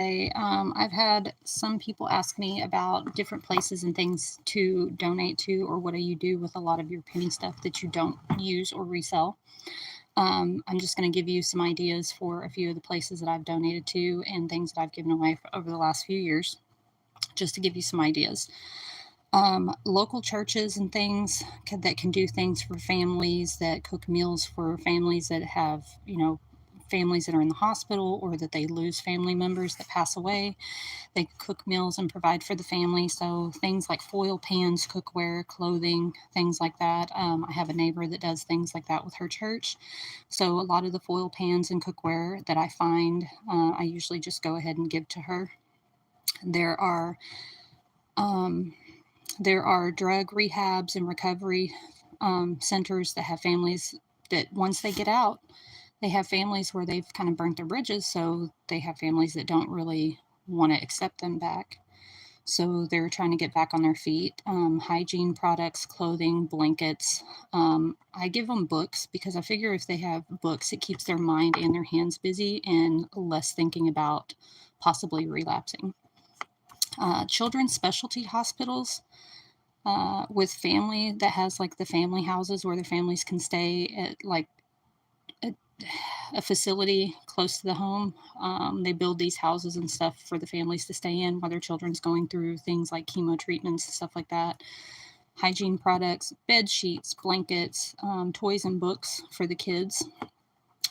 I've had some people ask me about different places and things to donate to, or what do you do with a lot of your penny stuff that you don't use or resell. I'm just going to give you some ideas for a few of the places that I've donated to and things that I've given away over the last few years, just to give you some ideas. Local churches and things that can do things for families, that cook meals for families that have, families that are in the hospital or that they lose family members that pass away. They cook meals and provide for the family. So things like foil pans, cookware, clothing, things like that. I have a neighbor that does things like that with her church. So a lot of the foil pans and cookware that I find, I usually just go ahead and give to her. There are um, there are drug rehabs and recovery centers that have families that once they get out, they have families where they've kind of burnt their bridges. So they have families that don't really want to accept them back. So they're trying to get back on their feet. Hygiene products, clothing, blankets. I give them books because I figure if they have books, it keeps their mind and their hands busy and less thinking about possibly relapsing. Children's specialty hospitals with family that has like the family houses where their families can stay at like a, a facility close to the home. They build these houses and stuff for the families to stay in while their children's going through things like chemo treatments and stuff like that. Hygiene products, bed sheets, blankets, toys and books for the kids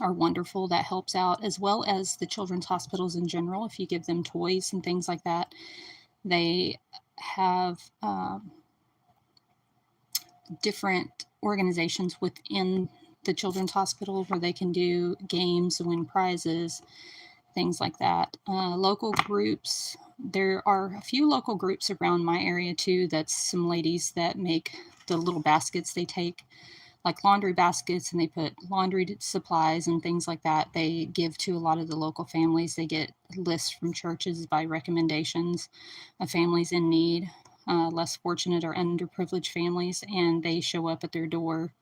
are wonderful. That helps out, as well as the children's hospitals in general. If you give them toys and things like that, they have different organizations within the children's hospital where they can do games, win prizes, things like that. Local groups, there are a few local groups around my area too. That's some ladies that make the little baskets they take, like laundry baskets, and they put laundry supplies and things like that. They give to a lot of the local families. They get lists from churches by recommendations of families in need, less fortunate or underprivileged families, and they show up at their door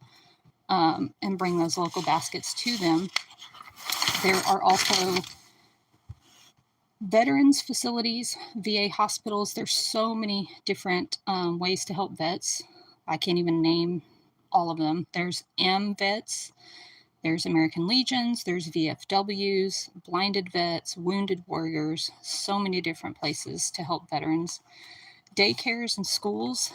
and bring those local baskets to them. There are also veterans facilities, VA hospitals. There's so many different ways to help vets. I can't even name all of them. There's MVets, there's American Legions, there's VFWs, blinded vets, wounded warriors, so many different places to help veterans. Daycares and schools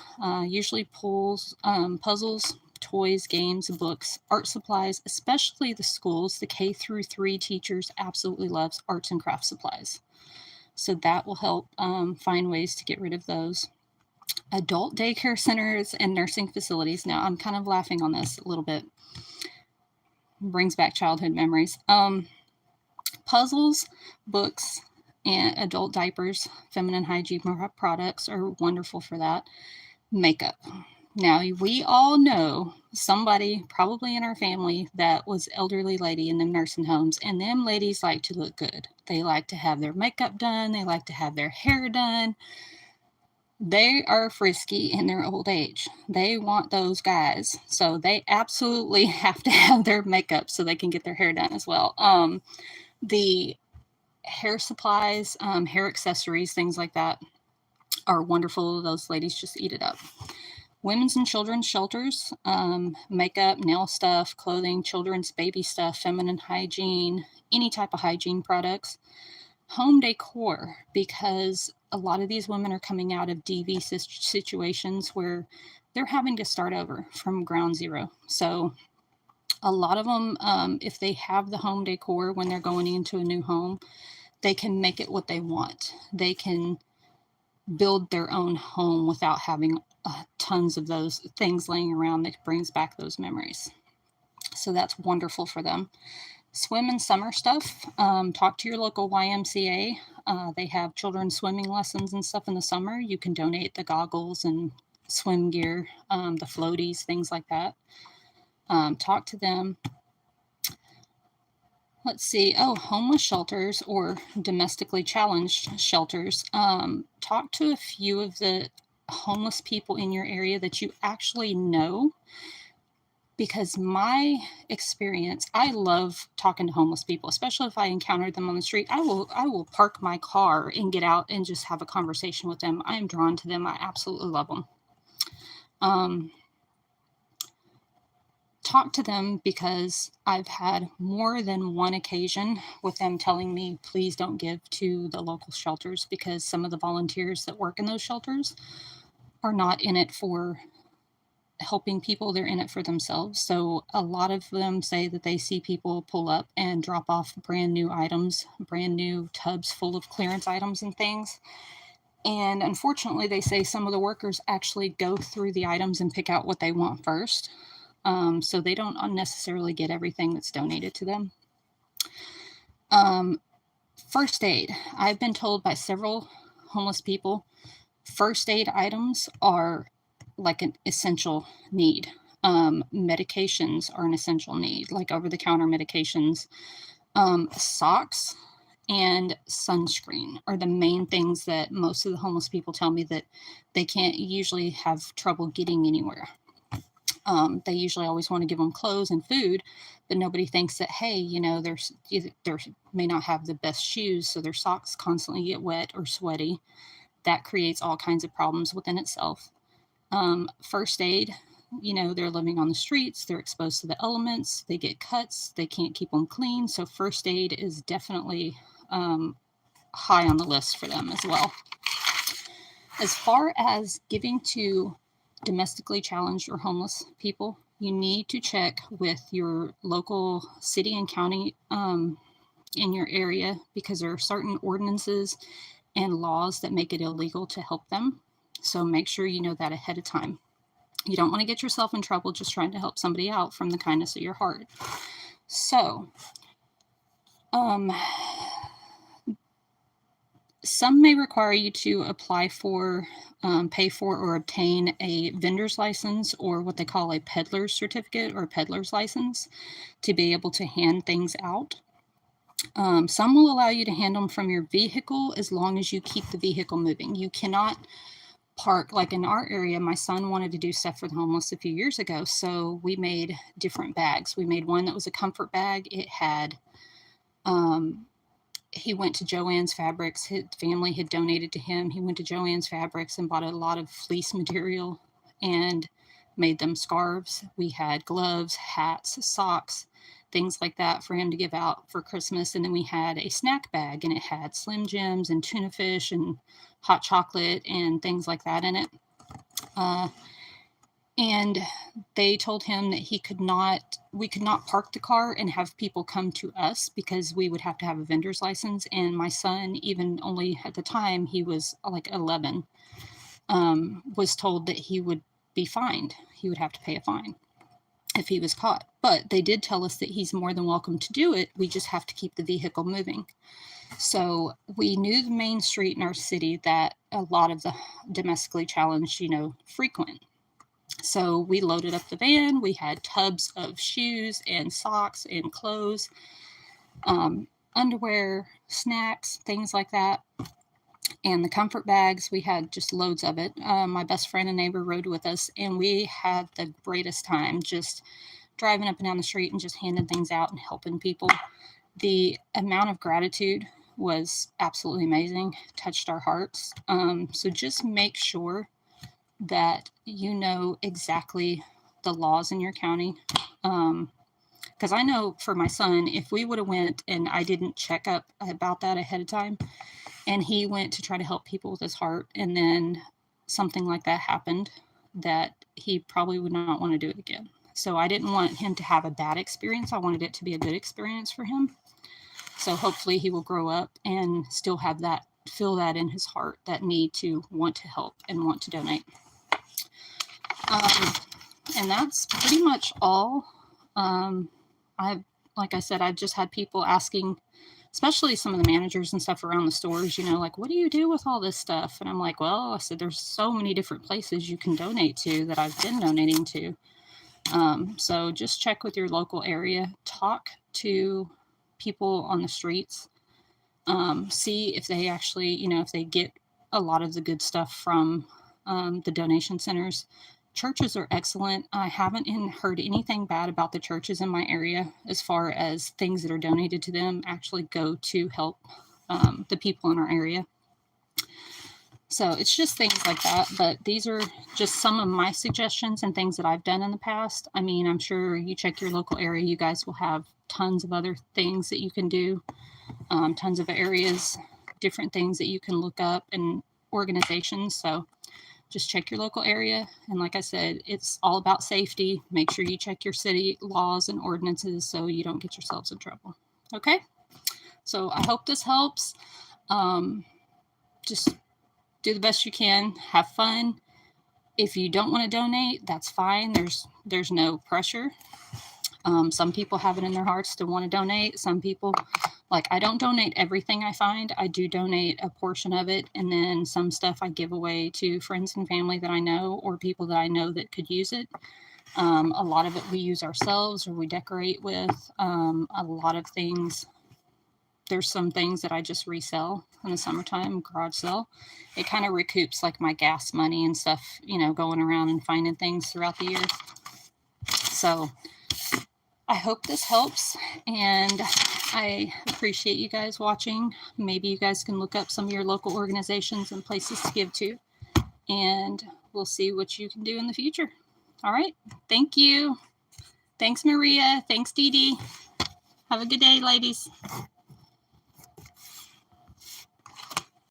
usually pulls puzzles, toys, games, books, art supplies, especially the schools. The K through 3 teachers absolutely loves arts and craft supplies. So that will help find ways to get rid of those. Adult daycare centers and nursing facilities. Now, I'm kind of laughing on this a little bit. Brings back childhood memories. Puzzles, books, and adult diapers, feminine hygiene products are wonderful for that. Makeup. Now, we all know somebody probably in our family that was elderly lady in them nursing homes, and them ladies like to look good. They like to have their makeup done. They like to have their hair done. They are frisky in their old age. They want those guys. So they absolutely have to have their makeup so they can get their hair done as well. The hair supplies, hair accessories, things like that are wonderful. Those ladies just eat it up. Women's and children's shelters, makeup, nail stuff, clothing, children's baby stuff, feminine hygiene, any type of hygiene products. Home decor, because a lot of these women are coming out of DV situations where they're having to start over from ground zero. So a lot of them, if they have the home decor when they're going into a new home, they can make it what they want. They can build their own home without having tons of those things laying around that brings back those memories. So that's wonderful for them. Swim and summer stuff. Talk to your local YMCA. They have children's swimming lessons and stuff in the summer. You can donate the goggles and swim gear, the floaties, things like that. Talk to them. Let's see. Oh, homeless shelters or domestically challenged shelters. Talk to a few of the homeless people in your area that you actually know. because my experience, I love talking to homeless people, especially if I encounter them on the street. I will park my car and get out and just have a conversation with them. I am drawn to them. I absolutely love them. Um, talk to them because I've had more than one occasion with them telling me, please don't give to the local shelters, because some of the volunteers that work in those shelters are not in it for helping people, they're in it for themselves. So a lot of them say that they see people pull up and drop off brand new items, brand new tubs full of clearance items and things. And unfortunately, they say some of the workers actually go through the items and pick out what they want first. So they don't unnecessarily get everything that's donated to them. First aid. I've been told by several homeless people, first aid items are like an essential need. Medications are an essential need, like over the counter medications. Socks and sunscreen are the main things that most of the homeless people tell me that they can't usually have trouble getting anywhere. They usually always want to give them clothes and food, but nobody thinks that, hey, they may not have the best shoes, so their socks constantly get wet or sweaty. That creates all kinds of problems within itself. First aid, they're living on the streets, they're exposed to the elements, they get cuts, they can't keep them clean. So first aid is definitely high on the list for them as well. As far as giving to domestically challenged or homeless people, you need to check with your local city and county in your area, because there are certain ordinances and laws that make it illegal to help them. So make sure you know that ahead of time. You don't want to get yourself in trouble just trying to help somebody out from the kindness of your heart. So, some may require you to apply for, pay for, or obtain a vendor's license, or what they call a peddler's certificate or peddler's license, to be able to hand things out. Some will allow you to hand them from your vehicle as long as you keep the vehicle moving. You cannot park, like in our area, my son wanted to do stuff for the homeless a few years ago, so we made different bags. We made one that was a comfort bag. It had, he went to Joann's Fabrics. His family had donated to him. He went to Joann's Fabrics and bought a lot of fleece material and made them scarves. We had gloves, hats, socks, things like that for him to give out for Christmas. And then we had a snack bag, and it had Slim Jims and tuna fish and hot chocolate and things like that in it. And they told him that we could not park the car and have people come to us, because we would have to have a vendor's license. And my son, even only at the time, he was like 11, was told that he would be fined. He would have to pay a fine if he was caught. But they did tell us that he's more than welcome to do it. We just have to keep the vehicle moving. So we knew the main street in our city that a lot of the domestically challenged, frequent. So we loaded up the van. We had tubs of shoes and socks and clothes, underwear, snacks, things like that. And the comfort bags, we had just loads of it. My best friend and neighbor rode with us, and we had the greatest time just driving up and down the street and just handing things out and helping people. The amount of gratitude was absolutely amazing, touched our hearts. So just make sure that you know exactly the laws in your county. Because I know for my son, if we would have went and I didn't check up about that ahead of time, and he went to try to help people with his heart, and then something like that happened, that he probably would not want to do it again. So I didn't want him to have a bad experience. I wanted it to be a good experience for him. So hopefully he will grow up and still have that, feel that in his heart, that need to want to help and want to donate. And that's pretty much all. Like I said, I've just had people asking, especially some of the managers and stuff around the stores, like, what do you do with all this stuff? And I'm like, well, I said, there's so many different places you can donate to that I've been donating to. So just check with your local area, talk to people on the streets, see if they actually, if they get a lot of the good stuff from the donation centers. churches are excellent. I haven't heard anything bad about the churches in my area as far as things that are donated to them actually go to help the people in our area. So it's just things like that. But these are just some of my suggestions and things that I've done in the past. I mean, I'm sure you check your local area, you guys will have tons of other things that you can do, tons of areas, different things that you can look up and organizations. So just check your local area. And like I said, it's all about safety. Make sure you check your city laws and ordinances so you don't get yourselves in trouble. Okay? So I hope this helps. Just do the best you can. Have fun. If you don't want to donate, that's fine. There's no pressure. Some people have it in their hearts to want to donate. Some people, like, I don't donate everything I find. I do donate a portion of it, and then some stuff I give away to friends and family that I know or people that I know that could use it. A lot of it we use ourselves or we decorate with. A lot of things, there's some things that I just resell in the summertime, garage sale. It kind of recoups like my gas money and stuff, you know, going around and finding things throughout the year. So I hope this helps, and I appreciate you guys watching. Maybe you guys can look up some of your local organizations and places to give to, and we'll see what you can do in the future. All right. Thank you. Thanks, Maria. Thanks, Dee Dee. Have a good day, ladies.